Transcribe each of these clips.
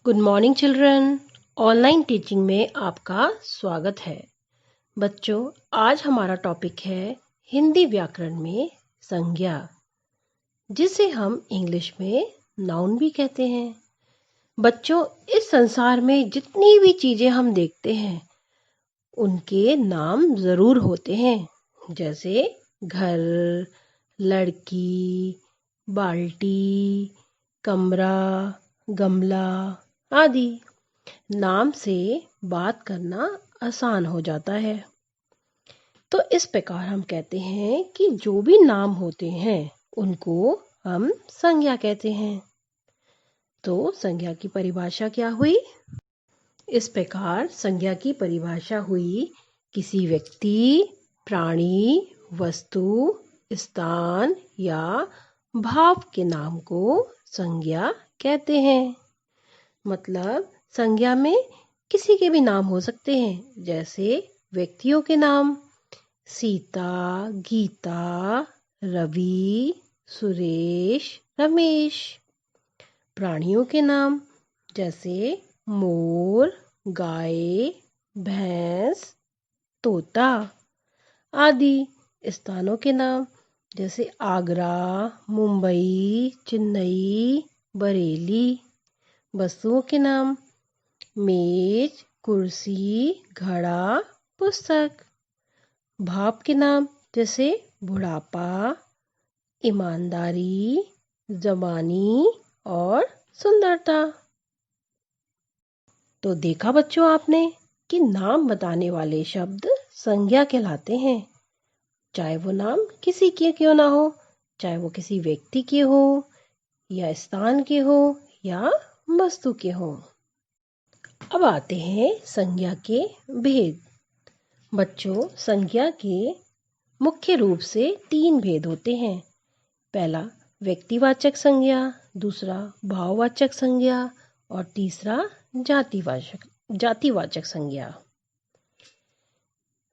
Good morning children. Online teaching में आपका स्वागत है। बच्चों, आज हमारा टॉपिक है हिंदी व्याकरण में संज्ञा, जिसे हम इंग्लिश में नाउन भी कहते हैं। बच्चों, इस संसार में जितनी भी चीज़ें हम देखते हैं उनके नाम ज़रूर होते हैं, जैसे घर, लड़की, बाल्टी, कमरा, गमला आदि। नाम से बात करना आसान हो जाता है। तो इस प्रकार हम कहते हैं कि जो भी नाम होते हैं उनको हम संज्ञा कहते हैं। तो संज्ञा की परिभाषा क्या हुई? इस प्रकार संज्ञा की परिभाषा हुई किसी व्यक्ति, प्राणी, वस्तु, स्थान या भाव के नाम को संज्ञा कहते हैं। मतलब संज्ञा में किसी के भी नाम हो सकते हैं, जैसे व्यक्तियों के नाम सीता, गीता, रवि, सुरेश, रमेश। प्राणियों के नाम जैसे मोर, गाय, भैंस, तोता आदि। स्थानों के नाम जैसे आगरा, मुंबई, चेन्नई, बरेली। वस्तुओं के नाम मेज, कुर्सी, घड़ा, पुस्तक। भाव के नाम जैसे बुढ़ापा, ईमानदारी, जवानी और सुंदरता। तो देखा बच्चों आपने कि नाम बताने वाले शब्द संज्ञा कहलाते हैं, चाहे वो नाम किसी के क्यों ना हो, चाहे वो किसी व्यक्ति के हो या स्थान के हो या वस्तु के हो। अब आते हैं संज्ञा के भेद। बच्चों, संज्ञा के मुख्य रूप से 3 भेद होते हैं। पहला व्यक्तिवाचक संज्ञा, दूसरा भाववाचक संज्ञा और तीसरा जातिवाचक संज्ञा।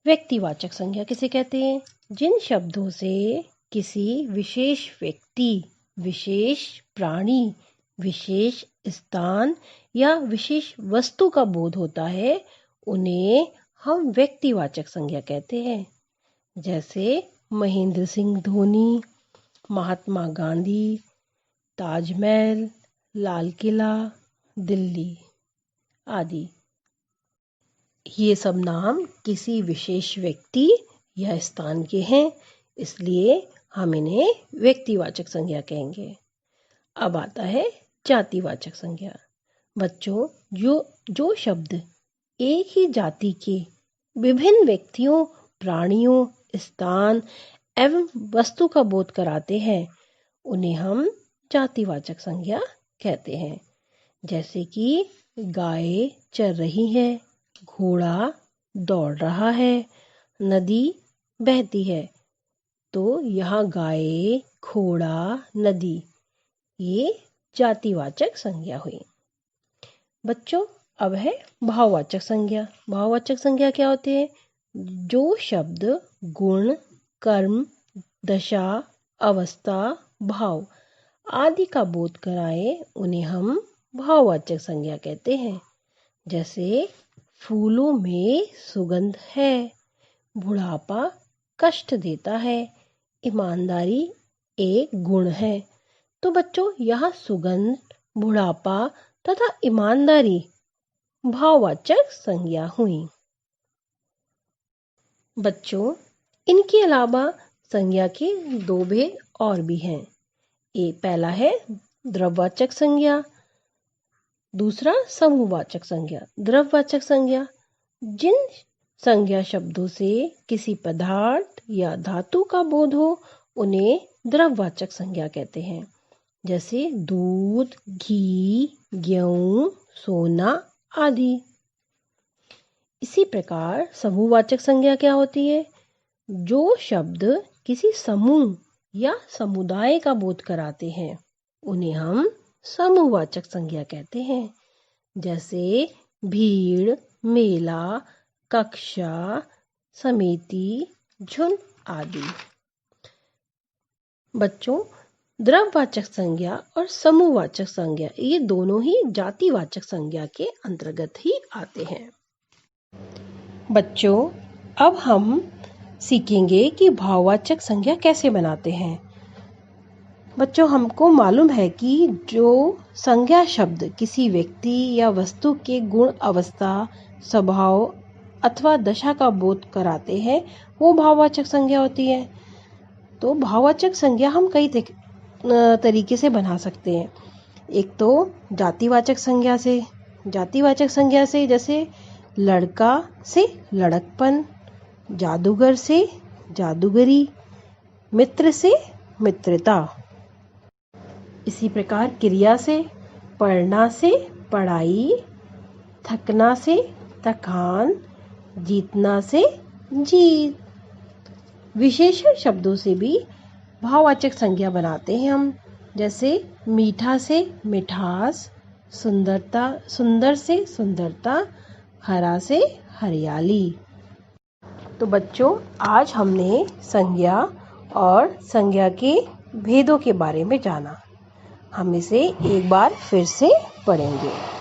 व्यक्तिवाचक संज्ञा किसे कहते हैं? जिन शब्दों से किसी विशेष व्यक्ति, विशेष प्राणी, विशेष स्थान या विशेष वस्तु का बोध होता है, उन्हें हम व्यक्तिवाचक संज्ञा कहते हैं। जैसे महेंद्र सिंह धोनी, महात्मा गांधी, ताजमहल, लाल किला, दिल्ली आदि। ये सब नाम किसी विशेष व्यक्ति या स्थान के हैं, इसलिए हम इन्हें व्यक्तिवाचक संज्ञा कहेंगे। अब आता है जातिवाचक संज्ञा। बच्चों, जो शब्द एक ही जाति के विभिन्न व्यक्तियों, प्राणियों, स्थान एवं वस्तु का बोध कराते हैं, उन्हें हम जातिवाचक संज्ञा कहते हैं। जैसे कि गाय चर रही है, घोड़ा दौड़ रहा है, नदी बहती है। तो यहाँ गाय, घोड़ा, नदी ये जातिवाचक संज्ञा हुई। बच्चों, अब है भाववाचक संज्ञा। भाववाचक संज्ञा क्या होती है? जो शब्द गुण, कर्म, दशा, अवस्था, भाव आदि का बोध कराए, उन्हें हम भाववाचक संज्ञा कहते हैं। जैसे फूलों में सुगंध है, बुढ़ापा कष्ट देता है, ईमानदारी एक गुण है। तो बच्चों, यहाँ सुगंध, बुढ़ापा तथा ईमानदारी भाववाचक संज्ञा हुई। बच्चों, इनके अलावा संज्ञा के 2 भेद और भी हैं। पहला है द्रव्यवाचक संज्ञा, दूसरा समूहवाचक संज्ञा। द्रव्यवाचक संज्ञा जिन संज्ञा शब्दों से किसी पदार्थ या धातु का बोध हो, उन्हें द्रव्यवाचक संज्ञा कहते हैं। जैसे दूध, घी, गेहूं, सोना आदि। इसी प्रकार समूहवाचक संज्ञा क्या होती है? जो शब्द किसी समूह या समुदाय का बोध कराते हैं, उन्हें हम समूहवाचक संज्ञा कहते हैं। जैसे भीड़, मेला, कक्षा, समिति, झुंड आदि। बच्चों, द्रव्यवाचक संज्ञा और समूहवाचक संज्ञा ये दोनों ही जातिवाचक संज्ञा के अंतर्गत ही आते हैं। बच्चों, अब हम सीखेंगे कि भाववाचक संज्ञा कैसे बनाते हैं। बच्चों, हमको मालूम है कि जो संज्ञा शब्द किसी व्यक्ति या वस्तु के गुण, अवस्था, स्वभाव अथवा दशा का बोध कराते हैं वो भाववाचक संज्ञा होती है। तो भाववाचक संज्ञा हम कई तरीके से बना सकते हैं। एक तो जातिवाचक संज्ञा से जैसे लड़का से लड़कपन, जादूगर से जादूगरी, मित्र से मित्रता। इसी प्रकार क्रिया से पढ़ना से पढ़ाई, थकना से थकान, जीतना से जीत। विशेषण शब्दों से भी भाववाचक संज्ञा बनाते हैं हम, जैसे मीठा से मिठास, सुंदर से सुंदरता, हरा से हरियाली। तो बच्चों, आज हमने संज्ञा और संज्ञा के भेदों के बारे में जाना। हम इसे एक बार फिर से पढ़ेंगे।